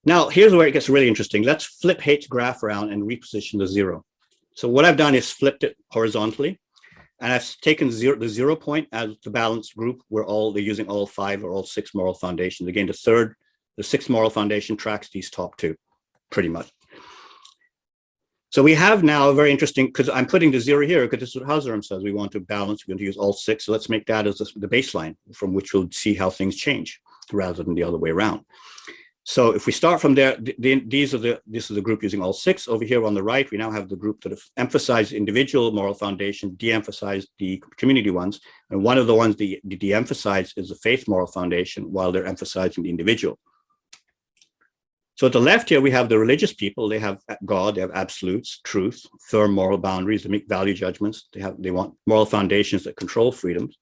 Now, here's where it gets really interesting. Let's flip H's graph around and reposition the 0. So what I've done is flipped it horizontally, and I've taken the 0 point as the balanced group where they're using all 5 or all 6 moral foundations. Again, the 6th moral foundation tracks these top 2, pretty much. So we have now a very interesting, because I'm putting the 0 here, because this is what Hazar Imam says. We want to balance, we want to use all 6. So let's make that as the baseline from which we'll see how things change rather than the other way around. So if we start from there, this is the group using all 6. Over here on the right, we now have the group that have emphasized individual moral foundation, de-emphasized the community ones. And one of the ones they de-emphasize is the faith moral foundation, while they're emphasizing the individual. So at the left here, we have the religious people. They have God, they have absolutes, truth, firm moral boundaries, they make value judgments. They want moral foundations that control freedoms.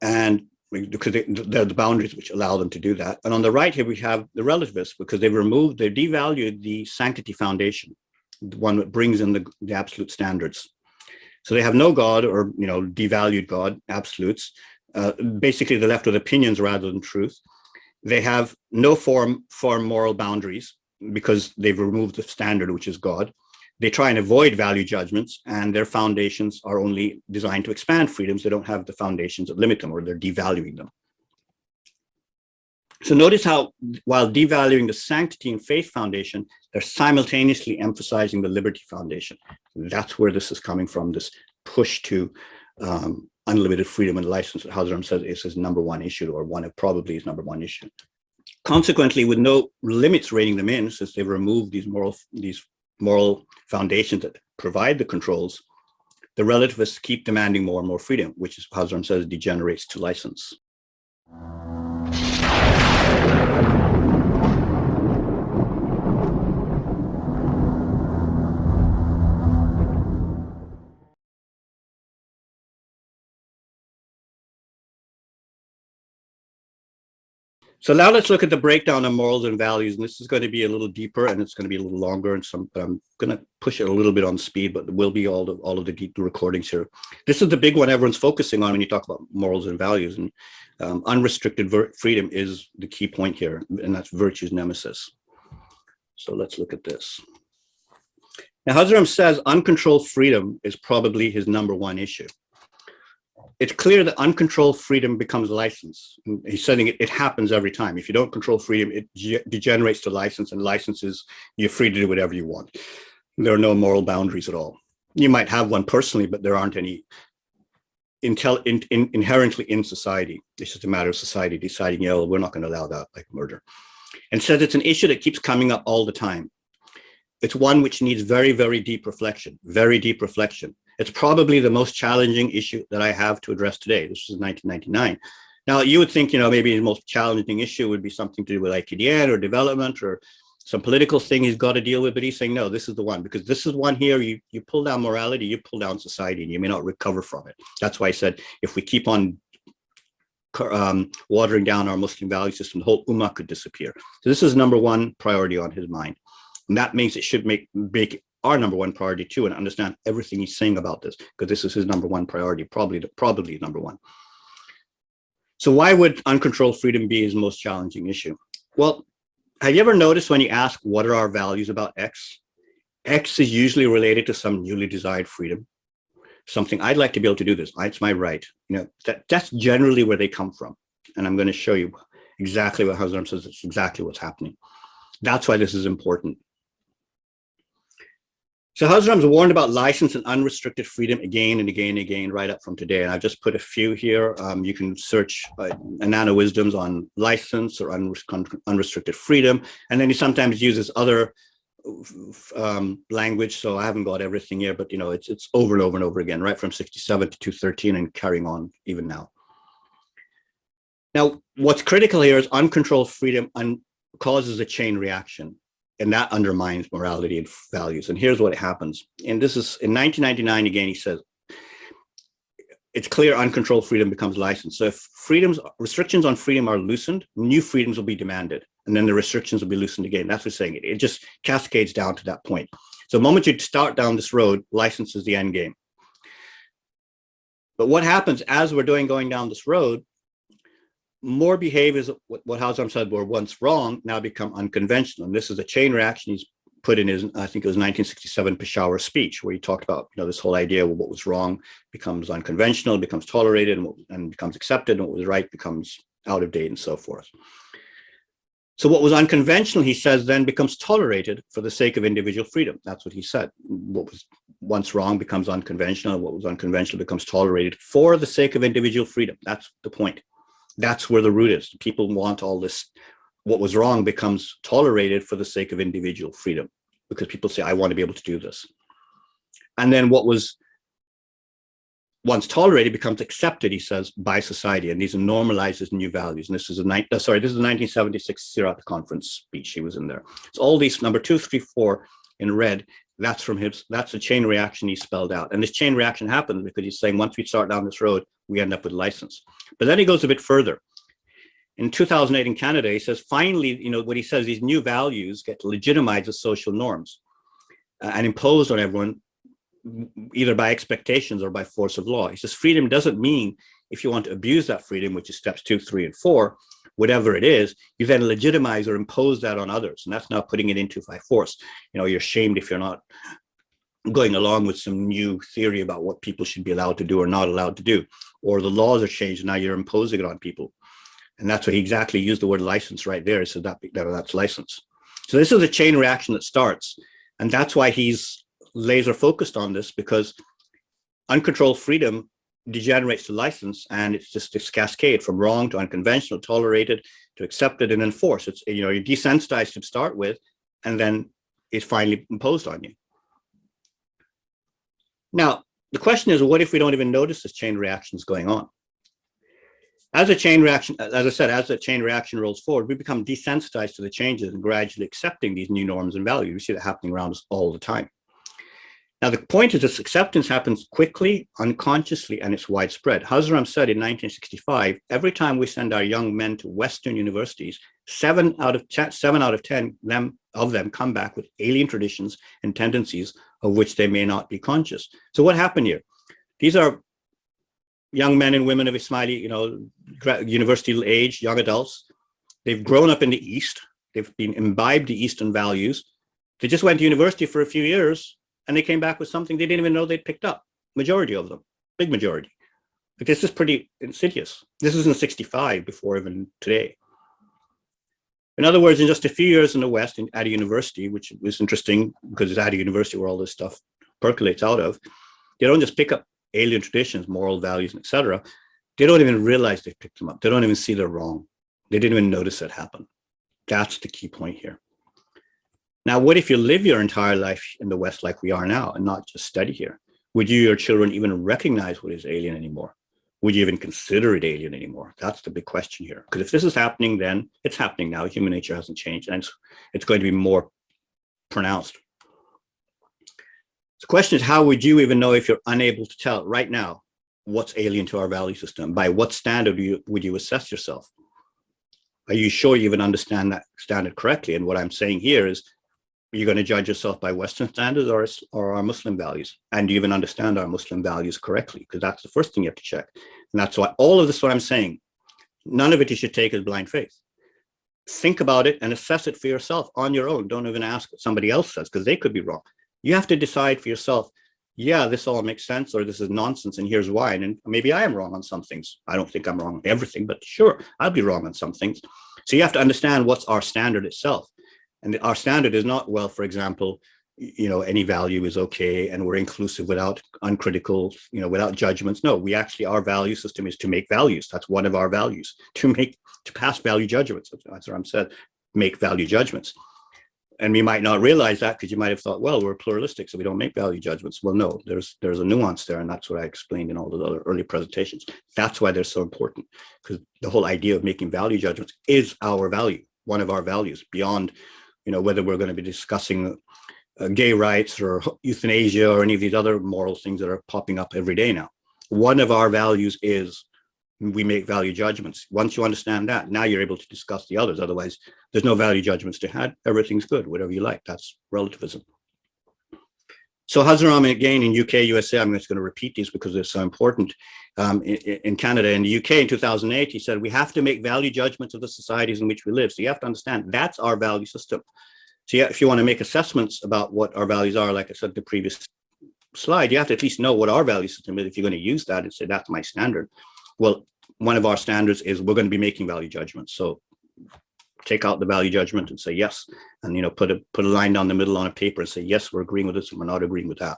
And because they're the boundaries which allow them to do that. And on the right here, we have the relativists, because they've devalued the sanctity foundation, the one that brings in the absolute standards. So they have no God, or devalued God, absolutes. Basically, they're left with opinions rather than truth. They have no form moral boundaries because they've removed the standard, which is God. They try and avoid value judgments, and their foundations are only designed to expand freedoms. They don't have the foundations that limit them, or they're devaluing them. So notice how, while devaluing the sanctity and faith foundation, they're simultaneously emphasizing the liberty foundation. That's where this is coming from, this push to unlimited freedom and license that Hazar Imam says is his #1 issue, or one of probably his #1 issue. Consequently, with no limits reining them in, since they've removed these moral foundations that provide the controls, the relativists keep demanding more and more freedom, which, as Hazar Imam says, degenerates to license. So now let's look at the breakdown of morals and values, and this is going to be a little deeper, and it's going to be a little longer, and but I'm going to push it a little bit on speed, but there will be all of the deep recordings here. This is the big one everyone's focusing on when you talk about morals and values, and unrestricted freedom is the key point here, and that's virtue's nemesis. So let's look at this. Now, Hazar Imam says uncontrolled freedom is probably his #1 issue. It's clear that uncontrolled freedom becomes license. He's saying it happens every time. If you don't control freedom, it degenerates to license, and licenses, you're free to do whatever you want. There are no moral boundaries at all. You might have one personally, but there aren't any inherently in society. It's just a matter of society deciding, we're not going to allow that, like murder. And says it's an issue that keeps coming up all the time. It's one which needs very, very deep reflection, very deep reflection. It's probably the most challenging issue that I have to address today. This is 1999. Now, you would think, maybe the most challenging issue would be something to do with IKDN or development or some political thing he's got to deal with, but he's saying, no, this is the one, because this is one here, you pull down morality, you pull down society, and you may not recover from it. That's why I said, if we keep on watering down our Muslim value system, the whole ummah could disappear. So this is #1 priority on his mind. And that means it should make our #1 priority too, and understand everything he's saying about this, because this is his #1 priority, probably #1. So why would uncontrolled freedom be his most challenging issue? Well, have you ever noticed when you ask, what are our values about X? X is usually related to some newly desired freedom, something I'd like to be able to do this. It's my right. That's generally where they come from. And I'm going to show you exactly what Hazar Imam says. It's exactly what's happening. That's why this is important. So Hazar Imam's warned about license and unrestricted freedom again and again and again, right up from today. And I've just put a few here. You can search Nano Wisdoms on license or unrestricted freedom. And then he sometimes uses other language. So I haven't got everything here, but it's over and over and over again, right from 67 to 213 and carrying on even now. Now, what's critical here is uncontrolled freedom causes a chain reaction. And that undermines morality and values. And here's what happens. And this is in 1999, again, he says, it's clear uncontrolled freedom becomes license. So if restrictions on freedom are loosened, new freedoms will be demanded. And then the restrictions will be loosened again. That's what he's saying. It just cascades down to that point. So the moment you start down this road, license is the end game. But what happens as we're going down this road, more behaviors, what Hazar said were once wrong, now become unconventional. And this is a chain reaction he's put in his, I think it was 1967 Peshawar speech, where he talked about, this whole idea of what was wrong becomes unconventional, becomes tolerated, and becomes accepted, and what was right becomes out of date, and so forth. So what was unconventional, he says, then becomes tolerated for the sake of individual freedom. That's what he said. What was once wrong becomes unconventional. What was unconventional becomes tolerated for the sake of individual freedom. That's the point. That's where the root is. People want all this. What was wrong becomes tolerated for the sake of individual freedom, because people say, I want to be able to do this. And then what was once tolerated becomes accepted, he says, by society, and these are normalized as new values. And this is a 1976 Sirat conference speech. He was in there. So all these number 2, 3, 4 in red, that's from his. That's a chain reaction he spelled out. And this chain reaction happens because he's saying once we start down this road, we end up with license. But then he goes a bit further. In 2008 in Canada, he says, finally, what he says, these new values get legitimized as social norms and imposed on everyone, either by expectations or by force of law. He says, freedom doesn't mean if you want to abuse that freedom, which is steps 2, 3, and 4, whatever it is, you then legitimize or impose that on others. And that's not putting it into by force. You're shamed if you're not going along with some new theory about what people should be allowed to do or not allowed to do, or the laws are changed and now you're imposing it on people. And that's what he exactly used the word license right there. So that's license. So this is a chain reaction that starts. And that's why he's laser focused on this, because uncontrolled freedom degenerates to license, and it's just this cascade from wrong to unconventional, tolerated to accepted and enforced. It's, you're desensitized to start with, and then it's finally imposed on you. Now, the question is, what if we don't even notice this chain reaction is going on? As a chain reaction, as I said, as the chain reaction rolls forward, we become desensitized to the changes and gradually accepting these new norms and values. We see that happening around us all the time. Now, the point is this acceptance happens quickly, unconsciously, and it's widespread. Hazar Imam said in 1965, every time we send our young men to Western universities, 7 out of 10 of them come back with alien traditions and tendencies of which they may not be conscious. So what happened here? These are young men and women of Ismaili, university age, young adults. They've grown up in the East. They've been imbibed the Eastern values. They just went to university for a few years, and they came back with something they didn't even know they'd picked up. Majority of them, big majority. But this is pretty insidious. This is in 65 before even today. In other words, in just a few years in the West, at a university, which was interesting because it's at a university where all this stuff percolates out of, they don't just pick up alien traditions, moral values, etc. They don't even realize they've picked them up. They don't even see they're wrong. They didn't even notice it happen. That's the key point here. Now, what if you live your entire life in the West like we are now and not just study here? Would you, your children, even recognize what is alien anymore? Would you even consider it alien anymore? That's the big question here. Because if this is happening, then it's happening now. Human nature hasn't changed, and it's going to be more pronounced. The question is, how would you even know if you're unable to tell right now what's alien to our value system? By what standard would you assess yourself? Are you sure you even understand that standard correctly? And what I'm saying here is, are you going to judge yourself by Western standards or our Muslim values? And do you even understand our Muslim values correctly? Because that's the first thing you have to check. And that's why all of this, what I'm saying, none of it you should take as blind faith. Think about it and assess it for yourself on your own. Don't even ask what somebody else says, because they could be wrong. You have to decide for yourself, yeah, this all makes sense, or this is nonsense, and here's why. And maybe I am wrong on some things. I don't think I'm wrong on everything, but sure, I'll be wrong on some things. So you have to understand what's our standard itself. And our standard is not, well, for example, any value is okay, and we're inclusive without uncritical, without judgments. No, we actually, our value system is to make values. That's one of our values, to pass value judgments. That's what I'm said, make value judgments. And we might not realize that, because you might have thought, well, we're pluralistic, so we don't make value judgments. Well, no, there's a nuance there, and that's what I explained in all the other early presentations. That's why they're so important, because the whole idea of making value judgments is our value, one of our values, beyond whether we're going to be discussing gay rights or euthanasia or any of these other moral things that are popping up every day now. One of our values is we make value judgments. Once you understand that, now you're able to discuss the others. Otherwise, there's no value judgments to have. Everything's good, whatever you like. That's relativism. So Hazar Imam, again, in UK, USA, I'm just going to repeat these because they're so important. In Canada, in the UK in 2008, he said, we have to make value judgments of the societies in which we live. So you have to understand that's our value system. So yeah, if you want to make assessments about what our values are, like I said, the previous slide, you have to at least know what our value system is if you're going to use that and say, that's my standard. Well, one of our standards is we're going to be making value judgments. So take out the value judgment and say yes, and put a line down the middle on a paper and say yes, we're agreeing with this and we're not agreeing with that.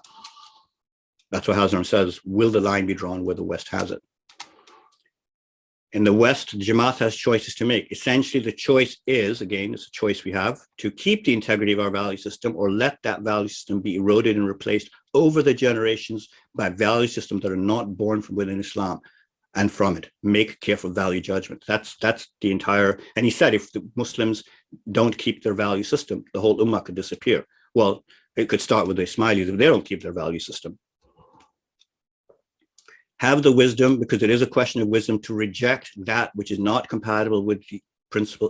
That's what Hazar says. Will the line be drawn where the West has it? In the West, the Jamaat has choices to make. Essentially, the choice is, again, it's a choice we have, to keep the integrity of our value system or let that value system be eroded and replaced over the generations by value systems that are not born from within Islam. And from it, make careful value judgment. That's the entire, and he said if the Muslims don't keep their value system, the whole ummah could disappear. Well, it could start with the Ismailis if they don't keep their value system. Have the wisdom, because it is a question of wisdom, to reject that which is not compatible with the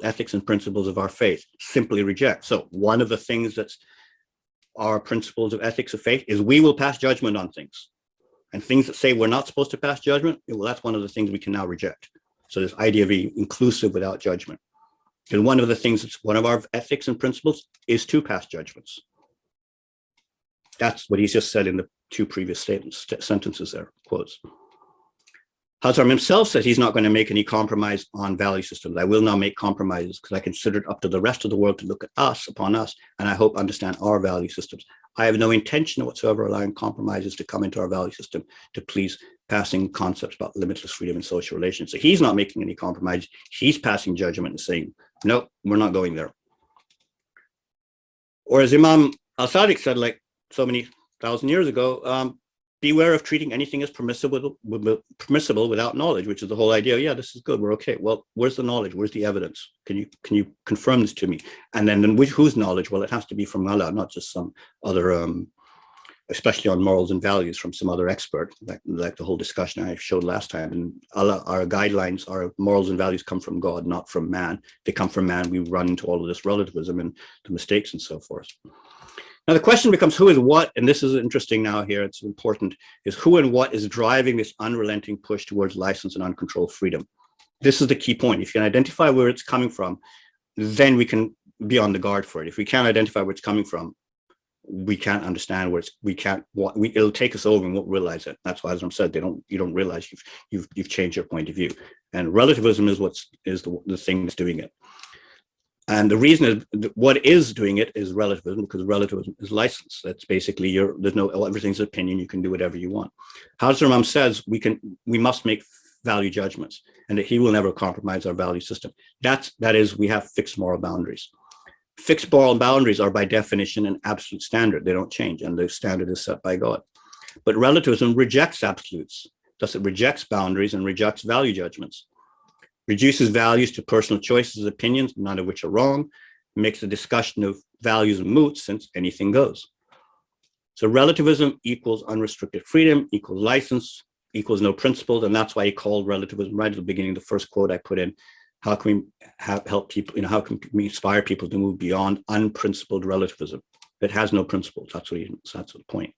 ethics and principles of our faith. Simply reject. So one of the things that's our principles of ethics of faith is we will pass judgment on things. And things that say we're not supposed to pass judgment, well, that's one of the things we can now reject. So this idea of being inclusive without judgment. And one of the things that's one of our ethics and principles is to pass judgments. That's what he's just said in the two previous sentences there, quotes. Hazar himself said he's not going to make any compromise on value systems. I will not make compromises because I consider it up to the rest of the world to look at us, upon us, and I hope understand our value systems. I have no intention whatsoever allowing compromises to come into our value system to please passing concepts about limitless freedom and social relations. So he's not making any compromise. He's passing judgment and saying, no, we're not going there. Or as Imam al-Sadiq said, like so many thousand years ago, beware of treating anything as permissible without knowledge, which is the whole idea. Yeah, this is good. We're okay. Well, where's the knowledge? Where's the evidence? Can you confirm this to me? And then whose knowledge? Well, it has to be from Allah, not just some other, especially on morals and values, from some other expert, like the whole discussion I showed last time. And Allah, our guidelines, our morals and values come from God, not from man. They come from man. We run into all of this relativism and the mistakes and so forth. Now, the question becomes who is what, and this is interesting now here, it's important, is who and what is driving this unrelenting push towards license and uncontrolled freedom. This is the key point. If you can identify where it's coming from, then we can be on the guard for it. If we can't identify where it's coming from, we can't understand where it'll take us over and won't realize it. That's why, as I said, you don't realize you've changed your point of view. And relativism is the thing that's doing it. And the reason is what is doing it is relativism, because relativism is license. That's basically everything's opinion. You can do whatever you want. Hazar Imam says we must make value judgments, and that he will never compromise our value system. That is, we have fixed moral boundaries. Fixed moral boundaries are by definition an absolute standard. They don't change, and the standard is set by God. But relativism rejects absolutes. Thus, it rejects boundaries and rejects value judgments. Reduces values to personal choices, opinions, none of which are wrong, makes the discussion of values moot since anything goes. So relativism equals unrestricted freedom, equals license, equals no principles, and that's why he called relativism right at the beginning, the first quote I put in, how can we help people, how can we inspire people to move beyond unprincipled relativism that has no principles? That's the point.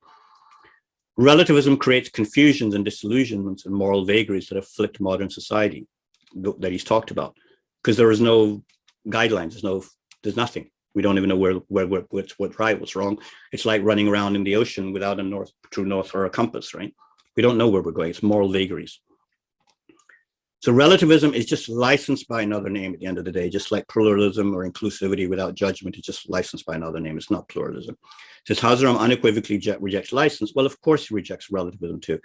Relativism creates confusions and disillusionments and moral vagaries that afflict modern society that he's talked about, because there is no guidelines, there's nothing. We don't even know what's right, what's wrong. It's like running around in the ocean without a true north or a compass, right? We don't know where we're going. It's moral vagaries. So relativism is just licensed by another name at the end of the day, just like pluralism or inclusivity without judgment is just licensed by another name. It's not pluralism. Since Hazar unequivocally rejects license, well, of course he rejects relativism too.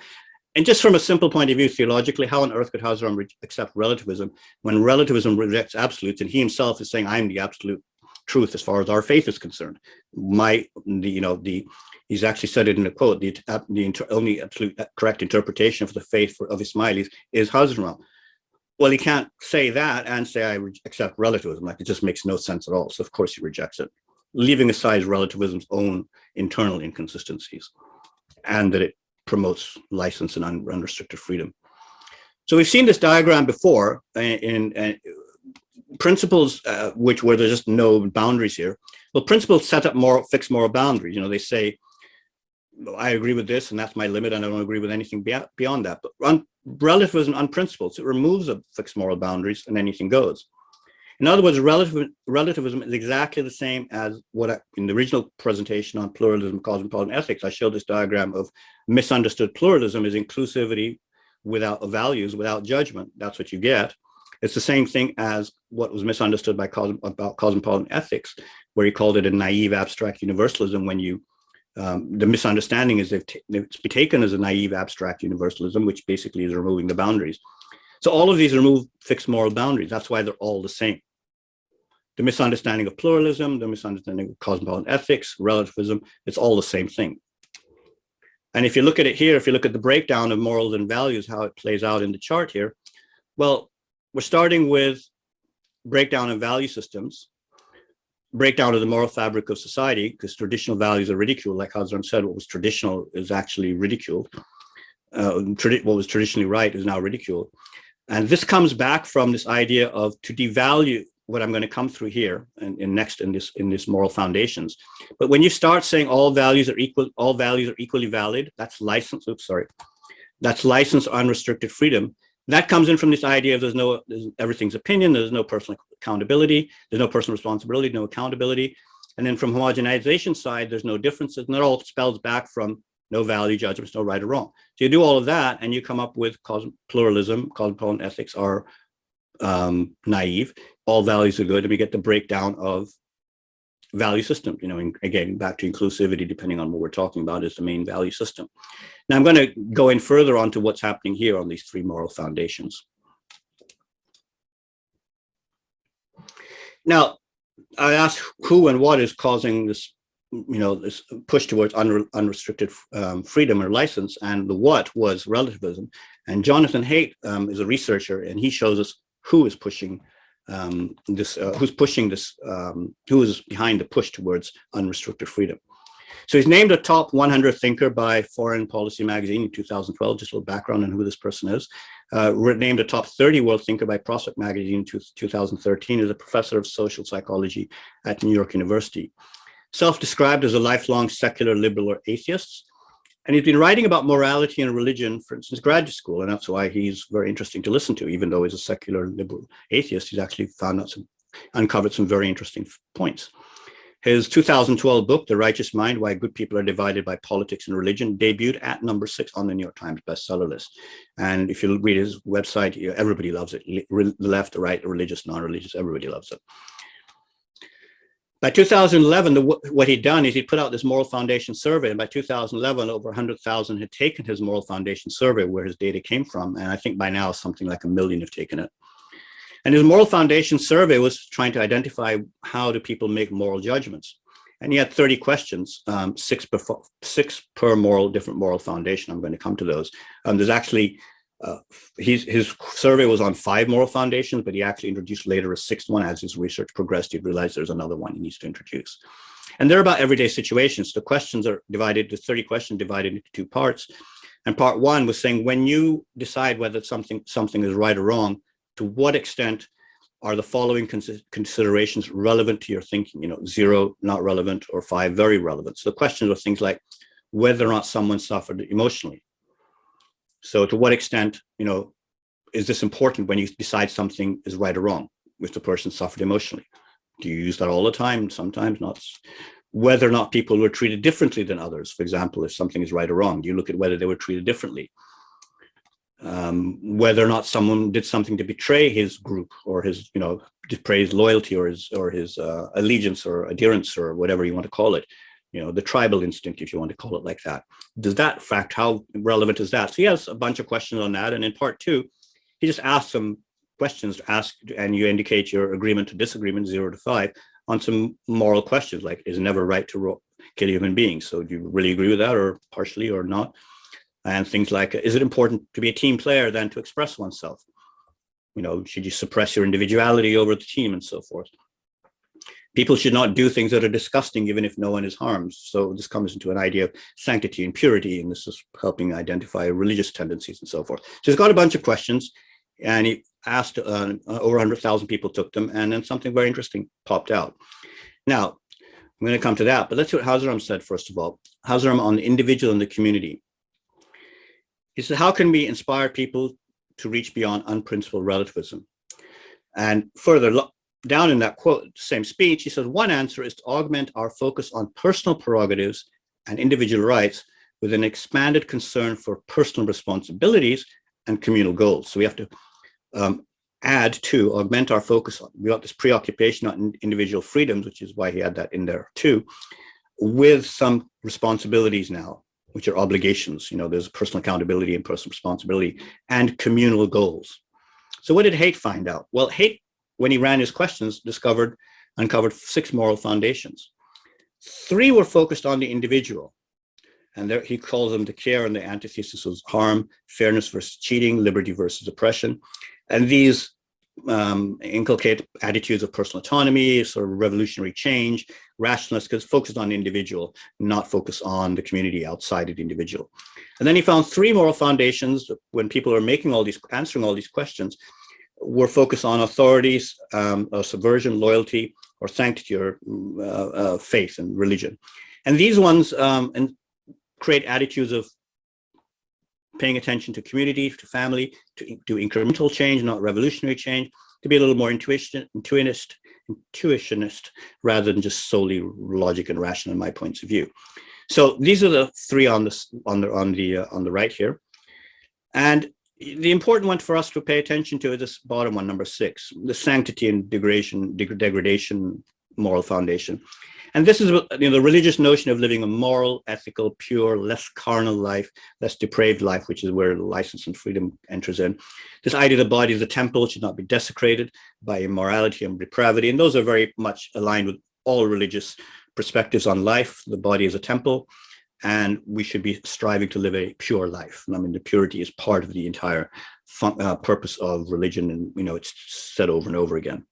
And just from a simple point of view, theologically, how on earth could Hazar accept relativism when relativism rejects absolutes, and he himself is saying, I'm the absolute truth as far as our faith is concerned. He's actually said it in a quote, the only absolute correct interpretation of the faith of Ismailis is Hazar Imam. Well, he can't say that and say, I accept relativism. Like, it just makes no sense at all. So of course he rejects it, leaving aside relativism's own internal inconsistencies, and that it promotes license and unrestricted freedom. So we've seen this diagram before in principles where there's just no boundaries here. Well, principles set up fixed moral boundaries. They say I agree with this, and that's my limit, and I don't agree with anything beyond that. But relativism on principles, it removes the fixed moral boundaries, and anything goes. In other words, relativism is exactly the same as what in the original presentation on pluralism, cosmopolitan ethics, I showed this diagram of misunderstood pluralism is inclusivity without values, without judgment. That's what you get. It's the same thing as what was misunderstood about cosmopolitan ethics, where he called it a naive abstract universalism. When you, the misunderstanding is it's taken as a naive abstract universalism, which basically is removing the boundaries. So all of these remove fixed moral boundaries. That's why they're all the same. The misunderstanding of pluralism, the misunderstanding of cosmopolitan ethics, relativism, it's all the same thing. And if you look at it here, if you look at the breakdown of morals and values, how it plays out in the chart here, well, we're starting with breakdown of value systems, breakdown of the moral fabric of society, because traditional values are ridiculed. Like Hazar said, what was traditional is actually ridiculed. What was traditionally right is now ridiculed. And this comes back from this idea of to devalue what I'm going to come through here and next in this moral foundations. But when you start saying all values are equal, all values are equally valid, that's license. Oops, sorry. That's license or unrestricted freedom. That comes in from this idea of everything's opinion, there's no personal accountability, there's no personal responsibility, no accountability. And then from homogenization side, there's no differences, and that all spells back from no value judgments, no right or wrong. So you do all of that and you come up with pluralism, cosmopolitan ethics are naive, all values are good, and we get the breakdown of value system. You know, and again, back to inclusivity, depending on what we're talking about, is the main value system. Now I'm going to go in further onto what's happening here on these three moral foundations. Now, I asked who and what is causing this, you know, this push towards unrestricted freedom or license, and the what was relativism. And Jonathan Haidt is a researcher, and he shows us who is pushing who's pushing this, who is behind the push towards unrestricted freedom. So he's named a top 100 thinker by Foreign Policy Magazine in 2012, just a little background on who this person is. Named a top 30 world thinker by Prospect Magazine in 2013, is a professor of social psychology at New York University. Self-described as a lifelong secular liberal or atheist. And he's been writing about morality and religion, for instance, graduate school, and that's why he's very interesting to listen to. Even though he's a secular liberal atheist, he's actually uncovered some very interesting points. His 2012 book, The Righteous Mind, Why Good People Are Divided by Politics and Religion, debuted at number 6 on the New York Times bestseller list. And if you read his website, everybody loves it. The left, the right, the religious, non-religious, everybody loves it. By 2011, what he'd done is he put out this Moral Foundation survey, and by 2011, over 100,000 had taken his Moral Foundation survey, where his data came from, and I think by now something like 1 million have taken it. And his Moral Foundation survey was trying to identify how do people make moral judgments, and he had 30 questions, 6 per different moral foundation. I'm going to come to those. There's actually his survey was on 5 moral foundations, but he actually introduced later a 6th one. As his research progressed, he realized there's another one he needs to introduce. And they're about everyday situations. The questions are divided, the 30 questions divided into 2 parts. And part 1 was saying, when you decide whether something is right or wrong, to what extent are the following considerations relevant to your thinking? You know, 0, not relevant, or 5, very relevant. So the questions are things like whether or not someone suffered emotionally. So to what extent, you know, is this important when you decide something is right or wrong, if the person suffered emotionally? Do you use that all the time? Sometimes not. Whether or not people were treated differently than others. For example, if something is right or wrong, do you look at whether they were treated differently? Whether or not someone did something to betray his group, or his, you know, betray his loyalty, or his allegiance or adherence, or whatever you want to call it. You know, the tribal instinct, if you want to call it like that. Does that fact, how relevant is that? So he has a bunch of questions on that. And in part 2, he just asks some questions to ask, and you indicate your agreement to disagreement, 0 to 5, on some moral questions, like, is it never right to kill human beings? So do you really agree with that, or partially, or not? And things like, is it important to be a team player than to express oneself? You know, should you suppress your individuality over the team, and so forth? People should not do things that are disgusting, even if no one is harmed. So this comes into an idea of sanctity and purity, and this is helping identify religious tendencies and so forth. So he's got a bunch of questions, and he asked, over 100,000 people took them, and then something very interesting popped out. Now, I'm going to come to that, but let's see what Hazar Imam said first of all. Hazar Imam on the individual and the community. He said, how can we inspire people to reach beyond unprincipled relativism? And further down in that quote, same speech, he says, one answer is to augment our focus on personal prerogatives and individual rights with an expanded concern for personal responsibilities and communal goals. So we have to augment our focus on, we got this preoccupation on individual freedoms, which is why he had that in there too, with some responsibilities now, which are obligations. There's personal accountability and personal responsibility and communal goals. So what did Haidt find out? Well, Haidt, when he ran his questions, uncovered 6 moral foundations. 3 were focused on the individual. And there he calls them the care and the antithesis of harm, fairness versus cheating, liberty versus oppression. And these inculcate attitudes of personal autonomy, sort of revolutionary change, rationalist, because focused on the individual, not focus on the community outside of the individual. And then he found 3 moral foundations when people are answering all these questions, were focused on authorities, subversion, loyalty, or sanctity, or faith and religion. And these ones create attitudes of paying attention to community, to family, to do incremental change, not revolutionary change, to be a little more intuitionist rather than just solely logic and rational in my points of view. So these are the 3 on the right here. And the important one for us to pay attention to is this bottom one, number 6, the sanctity and degradation moral foundation. And this is the religious notion of living a moral, ethical, pure, less carnal life, less depraved life, which is where license and freedom enters in. This idea the body is a temple, should not be desecrated by immorality and depravity. And those are very much aligned with all religious perspectives on life. The body is a temple, and we should be striving to live a pure life. And I mean, the purity is part of the entire purpose of religion, and it's said over and over again.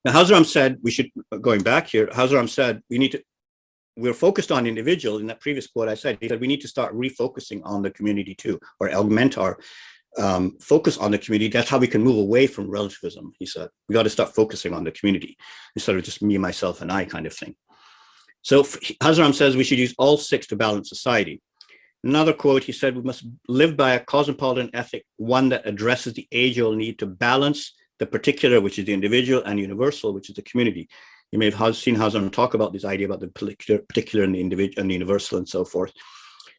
Now, Hazar Imam said going back here, Hazar Imam said we're focused on individual. In that previous quote I said, he said we need to start refocusing on the community too, or augment our focus on the community. That's how we can move away from relativism, he said. We got to start focusing on the community instead of just me, myself, and I kind of thing. So Hazar Imam says we should use all 6 to balance society. Another quote, he said, we must live by a cosmopolitan ethic, one that addresses the age-old need to balance the particular, which is the individual, and universal, which is the community. You may have seen Hazar Imam talk about this idea about the particular and the individual and the universal and so forth,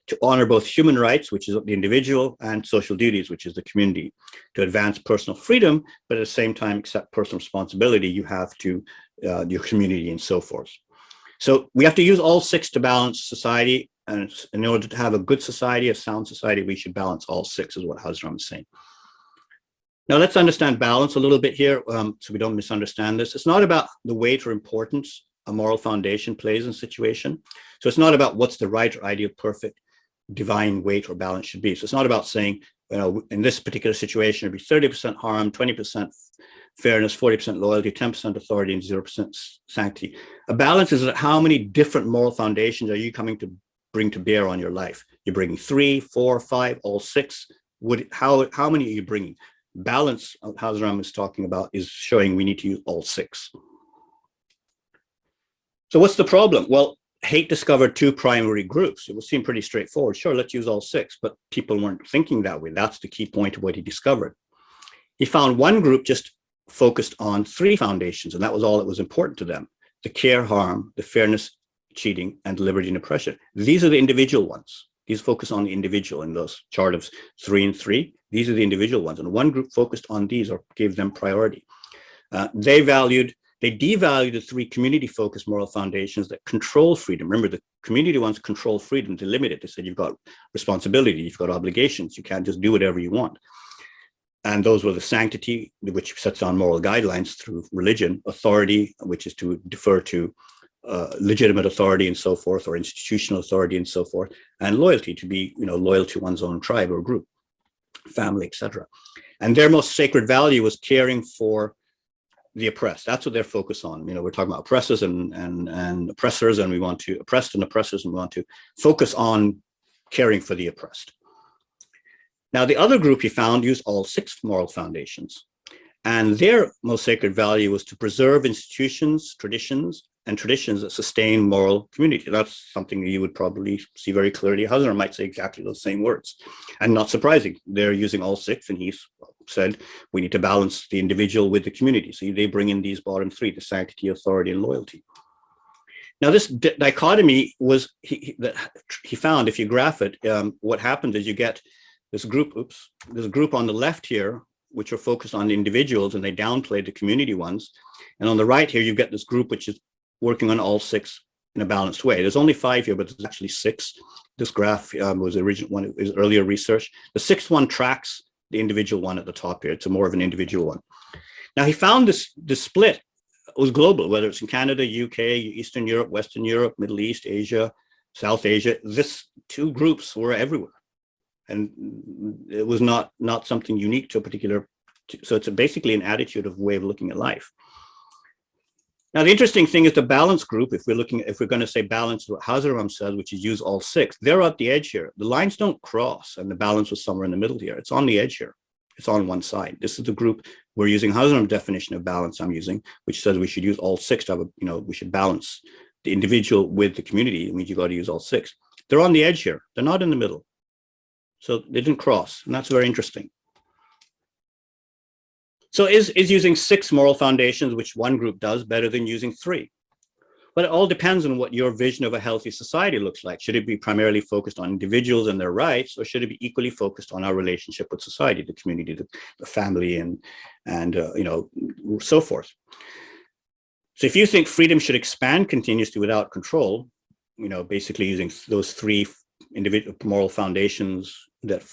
to honor both human rights, which is the individual, and social duties, which is the community, to advance personal freedom, but at the same time accept personal responsibility. You have to your community and so forth. So we have to use all 6 to balance society, and in order to have a good society, a sound society, we should balance all 6, is what Hazar Imam is saying. Now let's understand balance a little bit here, so we don't misunderstand this. It's not about the weight or importance a moral foundation plays in a situation. So it's not about what's the right or ideal, perfect, divine weight or balance should be. So it's not about saying, in this particular situation, it'd be 30% harm, 20% fairness, 40% loyalty, 10% authority, and 0% sanctity. A balance is how many different moral foundations are you coming to bring to bear on your life? You're bringing 3, 4, 5, all 6. How many are you bringing? Balance, Hazar Imam is talking about, is showing we need to use all 6. So what's the problem? Well, Haidt discovered 2 primary groups. It would seem pretty straightforward. Sure, let's use all 6, but people weren't thinking that way. That's the key point of what he discovered. He found one group just focused on 3 foundations, and that was all that was important to them: the care, harm, the fairness, cheating, and liberty and oppression. These are the individual ones. These focus on the individual in those chart of 3 and 3. These are the individual ones. And one group focused on these or gave them priority. They devalued the 3 community-focused moral foundations that control freedom. Remember, the community ones control freedom, they limit it. They said you've got responsibility, you've got obligations, you can't just do whatever you want. And those were the sanctity, which sets down moral guidelines through religion, authority, which is to defer to legitimate authority and so forth, or institutional authority and so forth, and loyalty, to be loyal to one's own tribe or group, family, etc. And their most sacred value was caring for the oppressed. That's what they're focused on. We're talking about oppressors and oppressors, and we want to oppressed and oppressors, and we want to focus on caring for the oppressed. Now, the other group he found used all 6 moral foundations, and their most sacred value was to preserve institutions, traditions, and traditions that sustain moral community. That's something that you would probably see very clearly. Hazar might say exactly those same words. And not surprising, they're using all six, and he's said we need to balance the individual with the community. So they bring in these bottom three: the sanctity, authority, and loyalty. Now, this dichotomy was, he found, if you graph it, what happens is you get this group, there's a group on the left here, which are focused on the individuals, and they downplay the community ones. And on the right here, you get this group which is working on all six in a balanced way. There's only five here, but there's actually six. This graph was the original one, it was earlier research. The sixth one tracks the individual one at the top here. It's more of an individual one. Now, he found this split was global, whether it's in Canada, UK, Eastern Europe, Western Europe, Middle East, Asia, South Asia. This two groups were everywhere. And it was not something unique to a particular, so it's basically an attitude of way of looking at life. Now, the interesting thing is the balance group, if we're going to say balance, what Hazar Imam says, which is use all six, they're at the edge here. The lines don't cross, and the balance was somewhere in the middle here. It's on the edge here. It's on one side. This is the group we're using. Hazar Imam's definition of balance I'm using, which says we should use all six to have we should balance the individual with the community. It means you got to use all six. They're on the edge here. They're not in the middle. So they didn't cross, and that's very interesting. So is using six moral foundations, which one group does, better than using three? But it all depends on what your vision of a healthy society looks like. Should it be primarily focused on individuals and their rights, or should it be equally focused on our relationship with society, the community, the family, and so forth? So if you think freedom should expand continuously without control, basically using those three individual moral foundations that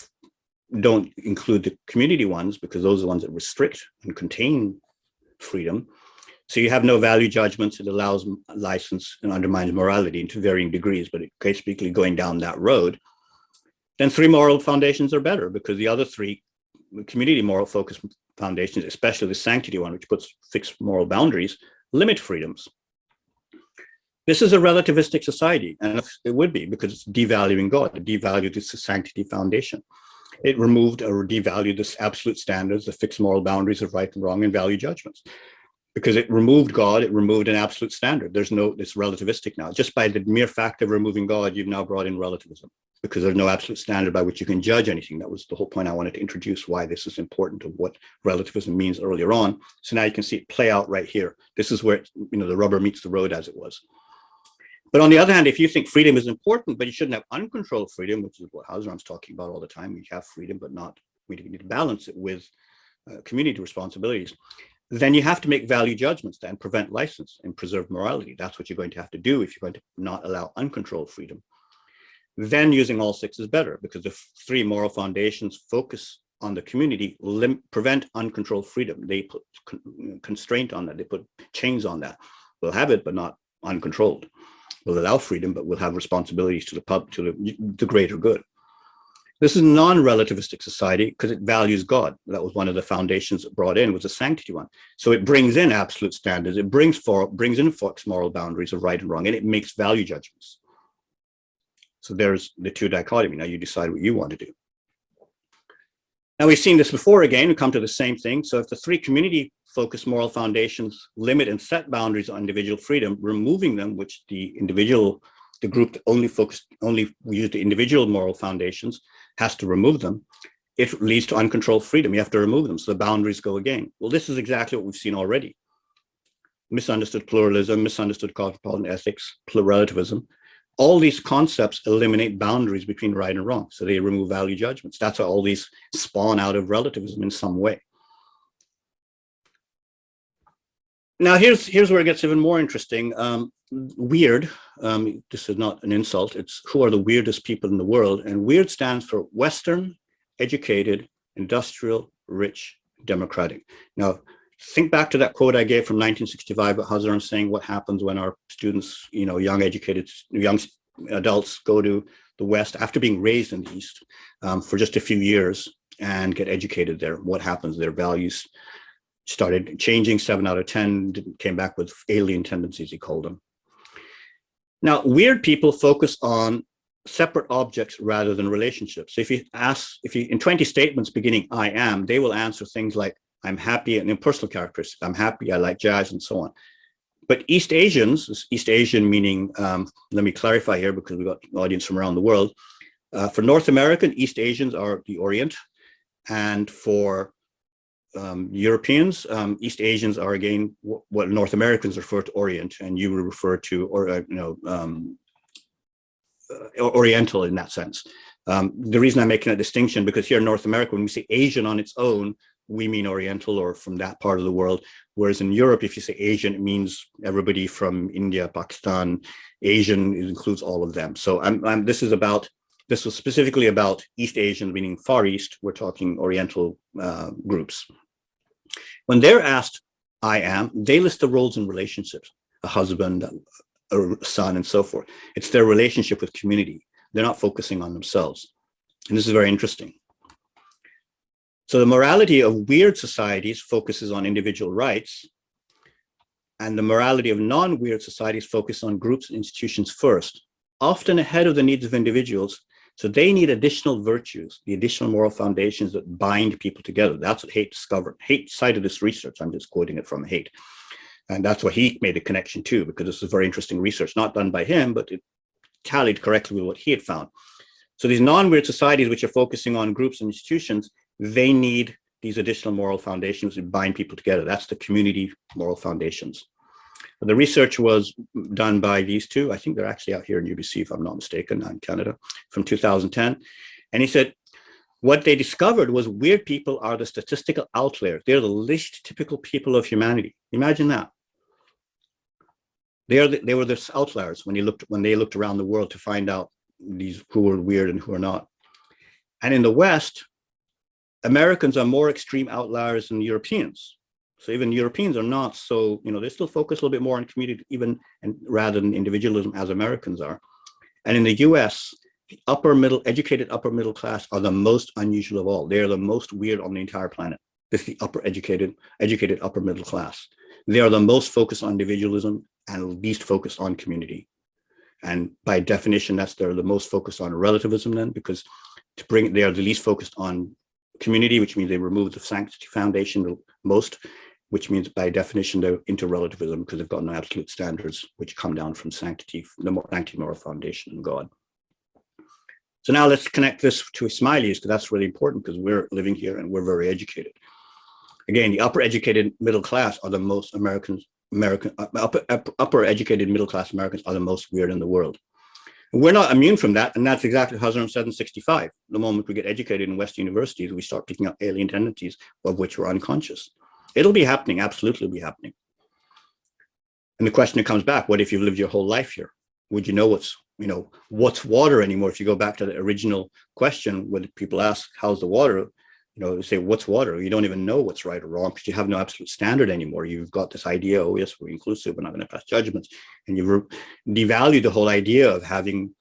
don't include the community ones, because those are the ones that restrict and contain freedom. So you have no value judgments. It allows license and undermines morality to varying degrees, but it's basically going down that road. Then three moral foundations are better, because the other three community moral focus foundations, especially the sanctity one, which puts fixed moral boundaries, limit freedoms. This is a relativistic society, and it would be, because it's devaluing God. It devalued this sanctity foundation. It removed or devalued this absolute standards, the fixed moral boundaries of right and wrong, and value judgments. Because it removed God, it removed an absolute standard. It's relativistic now. Just by the mere fact of removing God, you've now brought in relativism, because there's no absolute standard by which you can judge anything. That was the whole point I wanted to introduce, why this is important to what relativism means earlier on. So now you can see it play out right here. This is where the rubber meets the road, as it was. But on the other hand, if you think freedom is important, but you shouldn't have uncontrolled freedom, which is what Hazar Imam's talking about all the time, we have freedom, but we need to balance it with community responsibilities, then you have to make value judgments and prevent license and preserve morality. That's what you're going to have to do if you're going to not allow uncontrolled freedom. Then using all six is better, because the three moral foundations focus on the community, prevent uncontrolled freedom. They put constraint on that. They put chains on that. We'll have it, but not uncontrolled. We'll allow freedom, but we'll have responsibilities to the greater good. This is a non-relativistic society because it values God. That was one of the foundations it brought in, was the sanctity one. So it brings in absolute standards. It brings in fixed moral boundaries of right and wrong, and it makes value judgments. So there's the two dichotomy. Now you decide what you want to do. Now we've seen this before again, we come to the same thing. So if the three community-focused moral foundations limit and set boundaries on individual freedom, removing them, which the group that only use the individual moral foundations has to remove them, it leads to uncontrolled freedom. You have to remove them, so the boundaries go again. Well, this is exactly what we've seen already. Misunderstood pluralism, misunderstood cosmopolitan ethics, relativism. All these concepts eliminate boundaries between right and wrong, so they remove value judgments. That's how all these spawn out of relativism in some way. Now, here's where it gets even more interesting. Weird, this is not an insult, it's who are the weirdest people in the world, and weird stands for Western, educated, industrial, rich, democratic. Now, think back to that quote I gave from 1965 about Hazar saying what happens when our students, young adults go to the West after being raised in the East for just a few years and get educated there. What happens? Their values started changing. 7 out of 10 came back with alien tendencies, he called them. Now, weird people focus on separate objects rather than relationships. So if you in 20 statements beginning I am, they will answer things like I'm happy, and in personal characteristics, I'm happy, I like jazz, and so on. But East Asians, East Asian meaning, let me clarify here because we've got an audience from around the world. For North American, East Asians are the Orient. And for Europeans, East Asians are again what North Americans refer to Orient, and you would refer to, Oriental in that sense. The reason I'm making that distinction, because here in North America, when we say Asian on its own, we mean Oriental or from that part of the world. Whereas in Europe, if you say Asian, it means everybody from India, Pakistan, Asian, it includes all of them. So this was specifically about East Asians, meaning Far East. We're talking Oriental groups. When they're asked, I am, they list the roles in relationships, a husband, a son, and so forth. It's their relationship with community. They're not focusing on themselves. And this is very interesting. So the morality of weird societies focuses on individual rights, and the morality of non-weird societies focuses on groups and institutions first, often ahead of the needs of individuals. So they need additional virtues, the additional moral foundations that bind people together. That's what Haidt discovered. Haidt cited this research. I'm just quoting it from Haidt. And that's what he made a connection to, because this is very interesting research, not done by him, but it tallied correctly with what he had found. So these non-weird societies, which are focusing on groups and institutions, they need these additional moral foundations to bind people together. That's the community moral foundations. The research was done by these two. I think they're actually out here in UBC, if I'm not mistaken, in Canada, from 2010. And he said, what they discovered was weird people are the statistical outliers. They're the least typical people of humanity. Imagine that. They were the outliers when they looked around the world to find out these who were weird and who are not. And in the West, Americans are more extreme outliers than Europeans. So even Europeans are not so, they still focus a little bit more on community, rather than individualism as Americans are. And in the US, the educated upper middle class are the most unusual of all. They're the most weird on the entire planet. This is the educated upper middle class. They are the most focused on individualism and least focused on community. And by definition, they're the most focused on relativism then, because they are the least focused on community, which means they remove the sanctity foundation the most, which means by definition they're into relativism because they've got no absolute standards which come down from sanctity, the moral foundation in God. So now let's connect this to Ismailis, because that's really important, because we're living here and we're very educated. Again, the upper educated middle class are the most upper educated middle class Americans are the most weird in the world. And we're not immune from that, and that's exactly what Hazar Imam said in 65. The moment we get educated in Western universities, we start picking up alien tendencies of which we're unconscious. It'll be happening, absolutely be happening. And the question comes back, what if you've lived your whole life here? Would you know what's water anymore? If you go back to the original question, when people ask, how's the water? They say, what's water? You don't even know what's right or wrong because you have no absolute standard anymore. You've got this idea, oh yes, we're inclusive, we're not going to pass judgments. And you've devalued the whole idea of having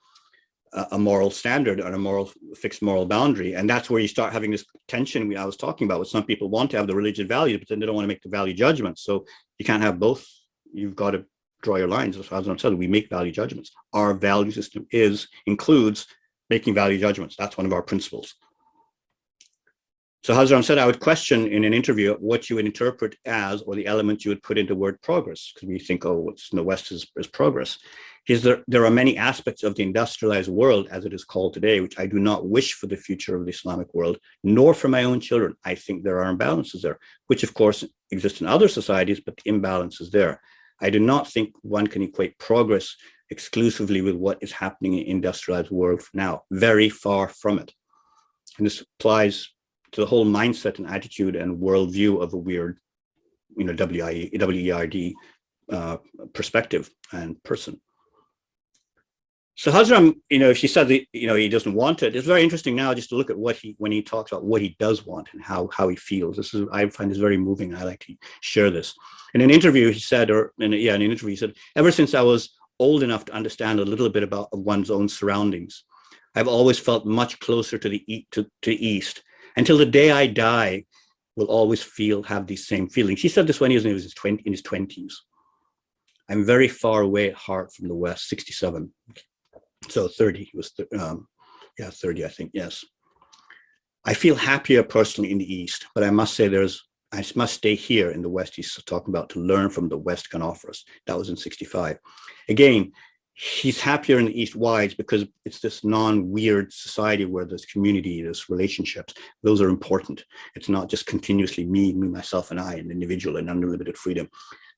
a moral standard and a fixed moral boundary. And that's where you start having this tension I was talking about, with some people want to have the religious values, but then they don't want to make the value judgments. So you can't have both. You've got to draw your lines. As I said, we make value judgments. Our value system includes making value judgments. That's one of our principles. So Hazar said, I would question in an interview what you would interpret as, or the elements you would put into the word progress, because we think, oh, what's in the West is progress. There are many aspects of the industrialized world, as it is called today, which I do not wish for the future of the Islamic world, nor for my own children. I think there are imbalances there, which of course exist in other societies, but the imbalance is there. I do not think one can equate progress exclusively with what is happening in the industrialized world now. Very far from it. And this applies to the whole mindset and attitude and worldview of a weird, WERD perspective and person. So Hazar, if she said that, he doesn't want it, it's very interesting now just to look at when he talks about what he does want and how he feels. I find this very moving. I like to share this. In an interview, he said, ever since I was old enough to understand a little bit about one's own surroundings, I've always felt much closer to the East. Until the day I die, will always have these same feelings. He said this when he was in his 20s. I'm very far away at heart from the West, 67. So 30, he was, 30, I think, yes. I feel happier personally in the East, but I must say there's I must stay here in the West. He's talking about to learn from the West can offer us. That was in 65. Again, he's happier in the East. Why? It's because it's this non-weird society where there's community, there's relationships. Those are important. It's not just continuously me, myself, and I, an individual and unlimited freedom.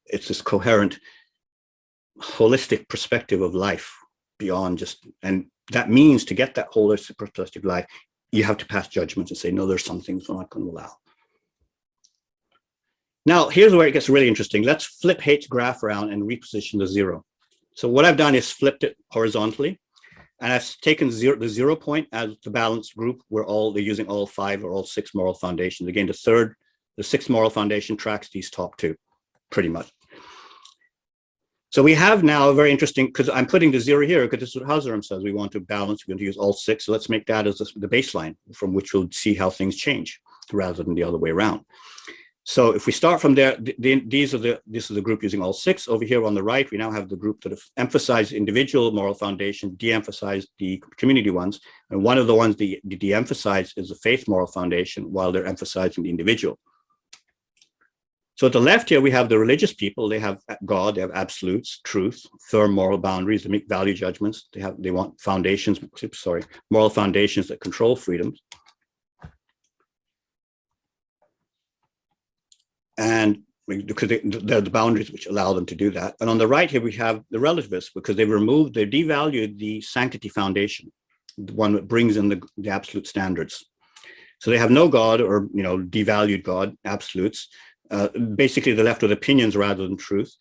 It's this coherent, holistic perspective of life beyond just, and that means to get that holistic perspective of life, you have to pass judgments and say, no, there's some things we're not going to allow. Now, here's where it gets really interesting. Let's flip Haig's graph around and reposition the zero. So what I've done is flipped it horizontally, and I've taken the 0 point as the balanced group where they're using all 5 or all 6 moral foundations. Again, the 6th moral foundation tracks these top 2, pretty much. So we have now a very interesting, because I'm putting the 0 here, because this is what Hazar Imam says. We want to balance, we're going to use all 6. So let's make that as the baseline from which we'll see how things change rather than the other way around. So if we start from there, this is the group using all 6. Over here on the right, we now have the group that have emphasized individual moral foundation, de-emphasized the community ones. And one of the ones they de-emphasize is the faith moral foundation, while they're emphasizing the individual. So at the left here, we have the religious people. They have God, they have absolutes, truth, firm moral boundaries, they make value judgments. They want foundations, moral foundations that control freedoms. And because they're the boundaries which allow them to do that. And on the right here, we have the relativists, because they've devalued the sanctity foundation, the one that brings in the absolute standards. So they have no God, or devalued God, absolutes. Basically, they're left with opinions rather than truth.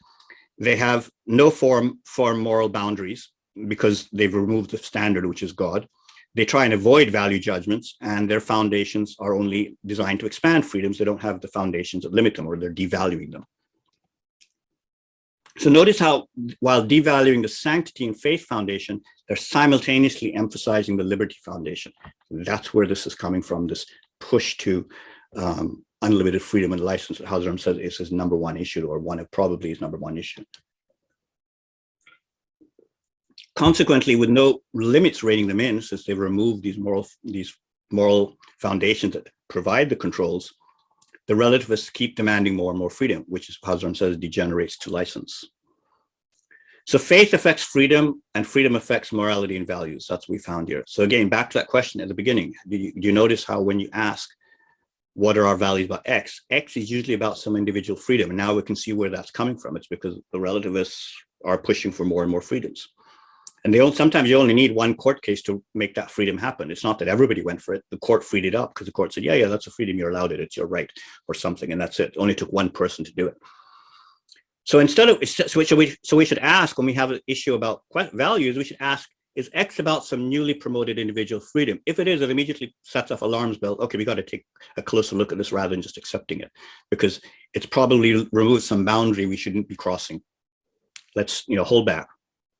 They have no form moral boundaries because they've removed the standard, which is God. They try and avoid value judgments, and their foundations are only designed to expand freedoms. They don't have the foundations that limit them, or they're devaluing them. So notice how, while devaluing the sanctity and faith foundation, they're simultaneously emphasizing the liberty foundation. That's where this is coming from, this push to unlimited freedom and license that Hazar Imam says is his #1 issue, or one of probably his #1 issue. Consequently, with no limits reining them in, since they've removed these moral foundations that provide the controls, the relativists keep demanding more and more freedom, which, as Hazar Imam says, degenerates to license. So faith affects freedom, and freedom affects morality and values. That's what we found here. So again, back to that question at the beginning, do you notice how when you ask, what are our values about X? X is usually about some individual freedom. And now we can see where that's coming from. It's because the relativists are pushing for more and more freedoms. And sometimes you only need one court case to make that freedom happen. It's not that everybody went for it. The court freed it up because the court said, yeah, that's a freedom, you're allowed it, it's your right, or something. And that's it. It only took one person to do it. So we should ask, when we have an issue about values, we should ask, is X about some newly promoted individual freedom? If it is, it immediately sets off alarms bell. Okay, we got to take a closer look at this rather than just accepting it, because it's probably removed some boundary we shouldn't be crossing. Let's hold back.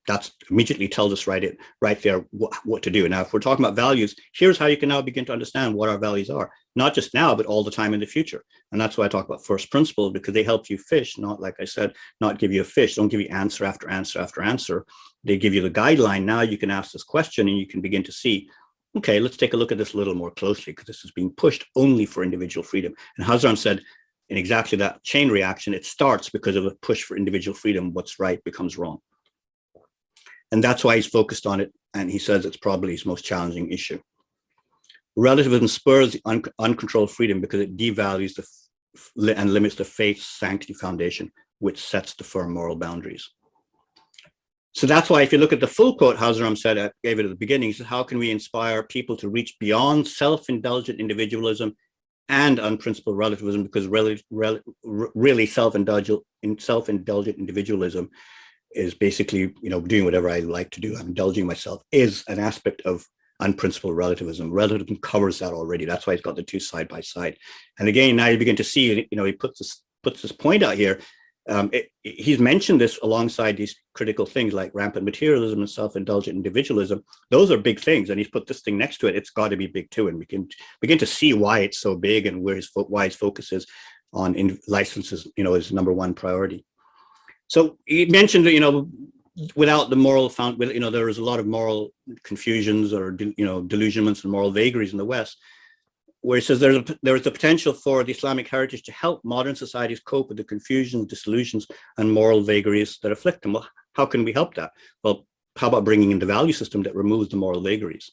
That's immediately tells us right there what to do. Now, if we're talking about values, here's how you can now begin to understand what our values are, not just now, but all the time in the future. And that's why I talk about first principles, because they help you fish, not, like I said, not give you a fish. Don't give you answer after answer after answer. They give you the guideline. Now you can ask this question and you can begin to see, okay, let's take a look at this a little more closely, because this is being pushed only for individual freedom. And Hazar Imam said, in exactly that chain reaction, it starts because of a push for individual freedom. What's right becomes wrong. And that's why he's focused on it. And he says it's probably his most challenging issue. Relativism spurs the uncontrolled freedom because it devalues and limits the faith's sanctity foundation, which sets the firm moral boundaries. So that's why, if you look at the full quote Hazar Imam said, I gave it at the beginning, he said, how can we inspire people to reach beyond self-indulgent individualism and unprincipled relativism? Because really self-indulgent individualism is basically, doing whatever I like to do. I'm indulging myself, is an aspect of unprincipled relativism. Relativism covers that already. That's why he's got the two side by side. And again, now you begin to see, he puts this point out here. He's mentioned this alongside these critical things like rampant materialism and self-indulgent individualism. Those are big things, and he's put this thing next to it. It's got to be big too, and we can begin to see why it's so big and why his focus is on licenses, is #1 priority. So he mentioned that, without the moral there was a lot of moral confusions or delusionments and moral vagaries in the West. where he says there is the potential for the Islamic heritage to help modern societies cope with the confusions, disillusions, and moral vagaries that afflict them. Well, how can we help that? Well, how about bringing in the value system that removes the moral vagaries?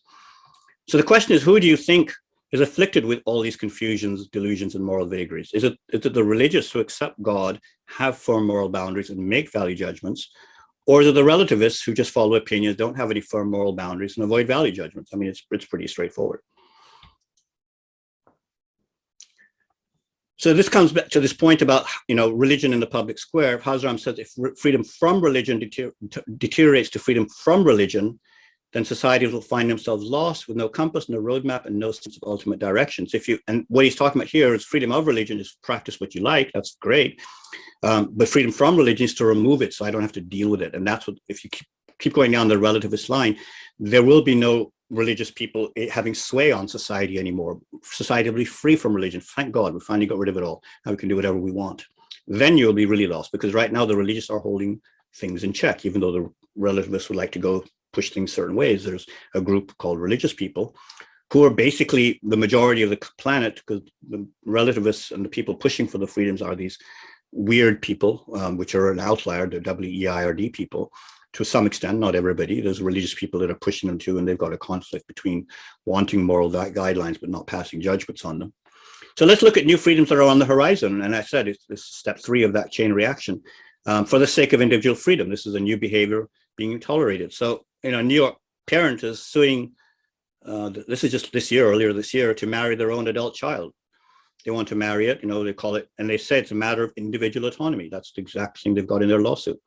So the question is, who do you think is afflicted with all these confusions, delusions, and moral vagaries? Is it the religious who accept God, have firm moral boundaries, and make value judgments? Or is it the relativists who just follow opinions, don't have any firm moral boundaries, and avoid value judgments? I mean, it's pretty straightforward. So this comes back to this point about, religion in the public square. Hazar Imam says if freedom from religion deteriorates to freedom from religion, then societies will find themselves lost with no compass, no roadmap, and no sense of ultimate direction. So and what he's talking about here is freedom of religion is practice what you like. That's great. But freedom from religion is to remove it so I don't have to deal with it. And that's what, if you keep going down the relativist line, there will be no religious people having sway on society anymore. Society will be free from religion. Thank God, we finally got rid of it all. Now we can do whatever we want. Then you'll be really lost, because right now the religious are holding things in check, even though the relativists would like to go push things certain ways. There's a group called religious people who are basically the majority of the planet, because the relativists and the people pushing for the freedoms are these weird people, which are an outlier, the WEIRD people. To some extent, not everybody. There's religious people that are pushing them too, and they've got a conflict between wanting moral guidelines but not passing judgments on them. So let's look at new freedoms that are on the horizon. And I said this is step 3 of that chain reaction. For the sake of individual freedom, this is a new behavior being tolerated. So, a New York parent is suing, this is just earlier this year, to marry their own adult child. They want to marry it, they call it, and they say it's a matter of individual autonomy. That's the exact thing they've got in their lawsuit.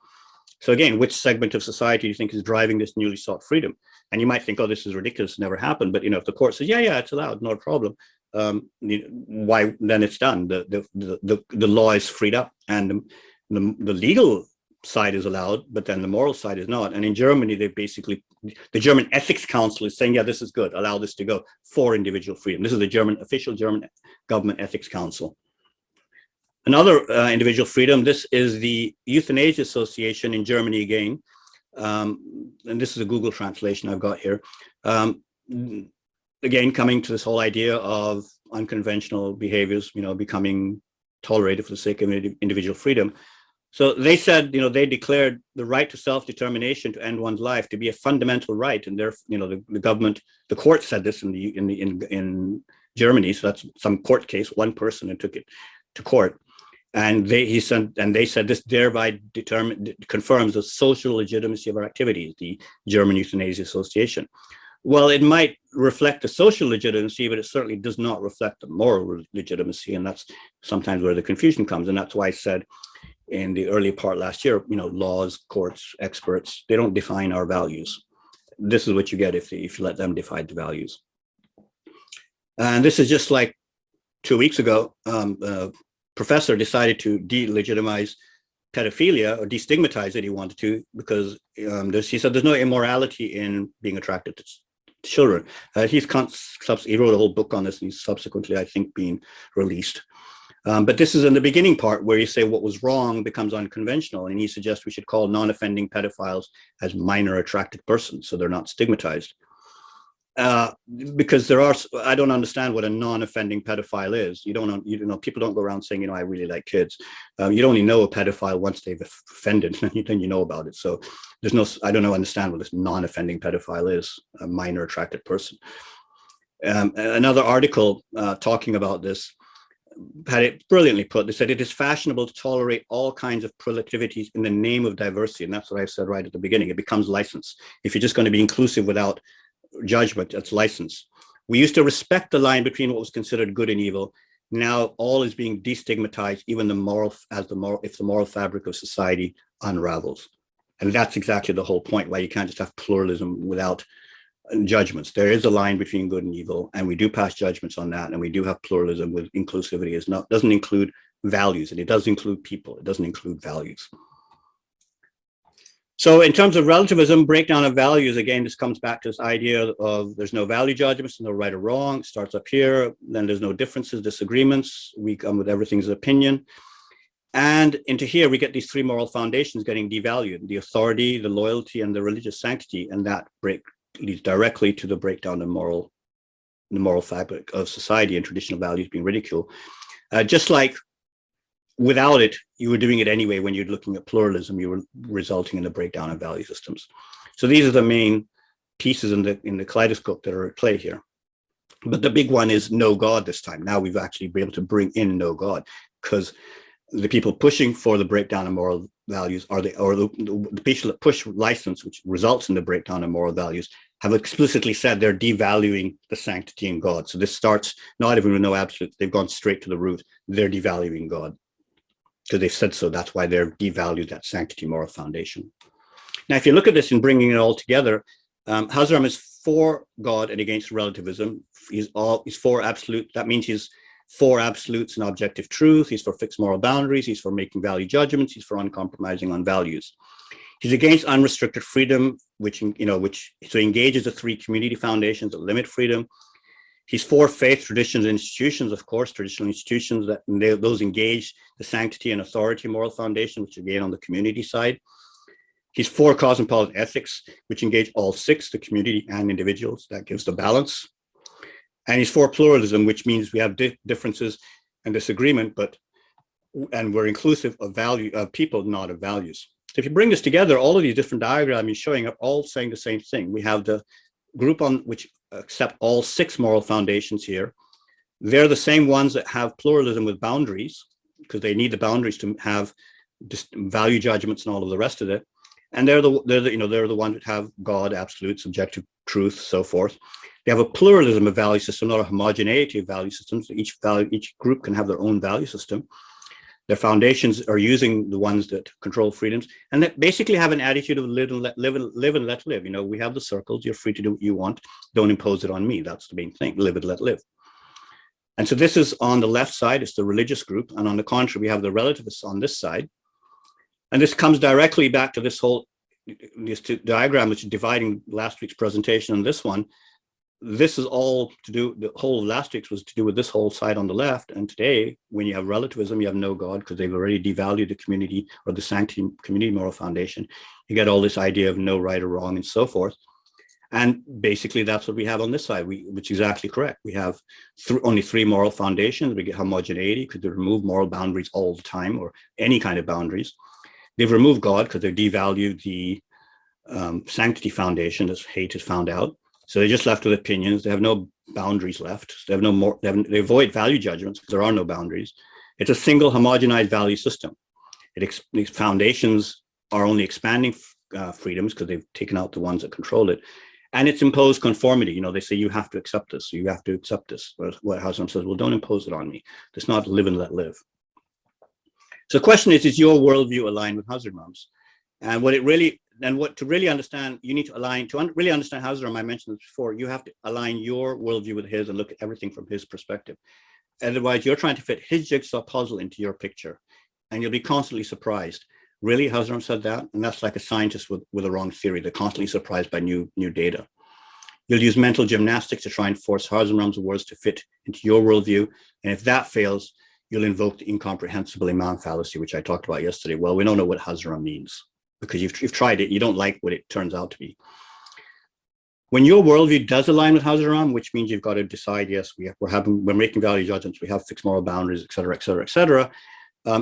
So again, which segment of society do you think is driving this newly sought freedom? And you might think, oh, this is ridiculous, never happened. But if the court says, yeah, it's allowed, not a problem, why then it's done? The law is freed up, and the legal side is allowed, but then the moral side is not. And in Germany, the German Ethics Council is saying, yeah, this is good, allow this to go for individual freedom. This is the official German government ethics council. Another individual freedom, this is the Euthanasia Association in Germany again. And this is a Google translation I've got here. Again, coming to this whole idea of unconventional behaviors, becoming tolerated for the sake of individual freedom. So they said, they declared the right to self-determination to end one's life to be a fundamental right. And the government, the court said this in Germany. So that's some court case, one person, and took it to court. And they said this thereby confirms the social legitimacy of our activities, the German Euthanasia Association. Well, it might reflect the social legitimacy, but it certainly does not reflect the moral legitimacy. And that's sometimes where the confusion comes. And that's why I said in the early part last year, laws, courts, experts, they don't define our values. This is what you get if you let them define the values. And this is just like 2 weeks ago, professor decided to delegitimize pedophilia, or destigmatize it, he wanted to, because he said there's no immorality in being attracted to children. He wrote a whole book on this, and he's subsequently, I think, being released. But this is in the beginning part where you say what was wrong becomes unconventional, and he suggests we should call non-offending pedophiles as minor attracted persons, so they're not stigmatized. Because I don't understand what a non-offending pedophile is. People don't go around saying, I really like kids. You'd only know a pedophile once they've offended, then you know about it. So I don't understand what this non-offending pedophile is, a minor attracted person. Another article talking about this had it brilliantly put. They said it is fashionable to tolerate all kinds of productivities in the name of diversity. And that's what I said right at the beginning. It becomes license. If you're just going to be inclusive without judgment, that's license. We used to respect the line between what was considered good and evil. Now all is being destigmatized, even if the moral fabric of society unravels. And that's exactly the whole point, why you can't just have pluralism without judgments. There is a line between good and evil, and we do pass judgments on that, and we do have pluralism with inclusivity. Doesn't include values, and it does include people. It doesn't include values. So in terms of relativism, breakdown of values, again, this comes back to this idea of there's no value judgments, no right or wrong. It starts up here, then there's no differences, disagreements. We come with everything's opinion. And into here, we get these 3 moral foundations getting devalued: the authority, the loyalty, and the religious sanctity. And that leads directly to the breakdown of moral the moral fabric of society and traditional values being ridiculed. Just like without it, you were doing it anyway. When you're looking at pluralism, you were resulting in the breakdown of value systems. So these are the main pieces in the kaleidoscope that are at play here. But the big one is no God this time. Now we've actually been able to bring in no God, because the people pushing for the breakdown of moral values are the people that push license, which results in the breakdown of moral values, have explicitly said they're devaluing the sanctity in God. So this starts not even with no absolutes. They've gone straight to the root. They're devaluing God because they've said so. That's why they're devalued that sanctity moral foundation. Now, if you look at this and bringing it all together, Hazar Imam is for God and against relativism. He's for absolute. That means he's for absolutes and objective truth. He's for fixed moral boundaries. He's for making value judgments. He's for uncompromising on values. He's against unrestricted freedom, which so he engages the three community foundations that limit freedom. He's for faith, traditions, and institutions, of course, traditional institutions those engage the sanctity and authority moral foundation, which again on the community side. He's for cosmopolitan ethics, which engage all six, the community and individuals. That gives the balance. And he's for pluralism, which means we have differences and disagreement, and we're inclusive of people, not of values. So if you bring this together, all of these different diagrams he's showing are all saying the same thing. We have the group on which accept all six moral foundations here. They're the same ones that have pluralism with boundaries, because they need the boundaries to have value judgments and all of the rest of it. And they're the ones that have God, absolute, subjective truth, so forth. They have a pluralism of value system, not a homogeneity of value systems. Each group can have their own value system. Their foundations are using the ones that control freedoms, and that basically have an attitude of live and let live. We have the circles. You're free to do what you want. Don't impose it on me. That's the main thing. Live and let live. And so this is on the left side. It's the religious group, and on the contrary, we have the relativists on this side. And this comes directly back to this diagram, which is dividing last week's presentation and this one. This is all to do, the whole of last week's was to do with this whole side on the left. And today, when you have relativism, you have no God, because they've already devalued the community or the sanctity community moral foundation. You get all this idea of no right or wrong and so forth. And basically, that's what we have on this side, which is exactly correct. We have only three moral foundations. We get homogeneity because they remove moral boundaries all the time, or any kind of boundaries. They've removed God because they've devalued the sanctity foundation, as hate is found out. So they're just left with opinions. They have no boundaries left. They have no more. They avoid value judgments because there are no boundaries. It's a single homogenized value system. These foundations are only expanding freedoms because they've taken out the ones that control it, and it's imposed conformity. They say you have to accept this. So you have to accept this. What Hazar says, well, don't impose it on me. It's not live and let live. So the question is your worldview aligned with Hazar Imam's? And to really understand, you need to align, really understand Hazar Imam, I mentioned this before, you have to align your worldview with his and look at everything from his perspective. Otherwise, you're trying to fit his jigsaw puzzle into your picture, and you'll be constantly surprised. Really, Hazar Imam said that? And that's like a scientist with a wrong theory. They're constantly surprised by new data. You'll use mental gymnastics to try and force Hazar Imam's words to fit into your worldview. And if that fails, you'll invoke the incomprehensible Imam fallacy, which I talked about yesterday. Well, we don't know what Hazar Imam means, because you've tried it, you don't like what it turns out to be. When your worldview does align with Hazar Imam, which means you've got to decide, yes, we're making value judgments, we have fixed moral boundaries, et cetera, et cetera, et cetera.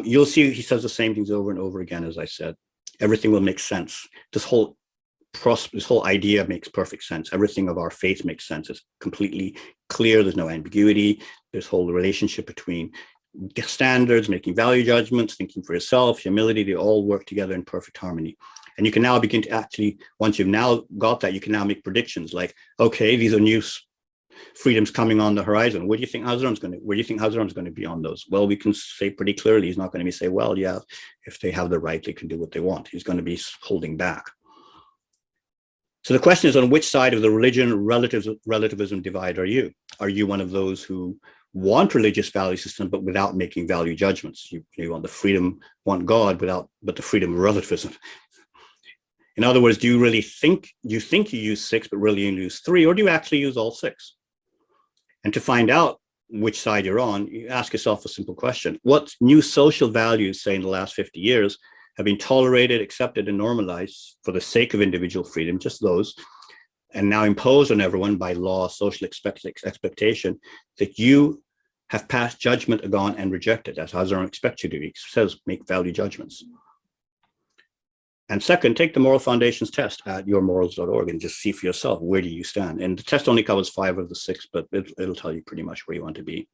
You'll see he says the same things over and over again, as I said. Everything will make sense. This whole idea makes perfect sense. Everything of our faith makes sense. It's completely clear. There's no ambiguity. This whole relationship between standards, making value judgments, thinking for yourself, humility, they all work together in perfect harmony. And you can now begin to actually, once you've now got that, you can now make predictions like, okay, these are new freedoms coming on the horizon. Where do you think Hazar Imam's going to be on those? Well, we can say pretty clearly, he's not going to say, well, yeah, if they have the right, they can do what they want. He's going to be holding back. So the question is, on which side of the religion relativism divide are you? Are you one of those who want religious value system, but without making value judgments? You want the freedom, want God but the freedom of relativism. In other words, do you really think you use six, but really you use three, or do you actually use all six? And to find out which side you're on, you ask yourself a simple question. What new social values, say in the last 50 years, have been tolerated, accepted, and normalized for the sake of individual freedom, just those, and now imposed on everyone by law, social expectation, that you have passed judgment upon and rejected, as Hazar Imam expects you to do. He says, make value judgments. And second, take the moral foundations test at yourmorals.org and just see for yourself, where do you stand? And the test only covers 5 of the 6, but it'll tell you pretty much where you want to be.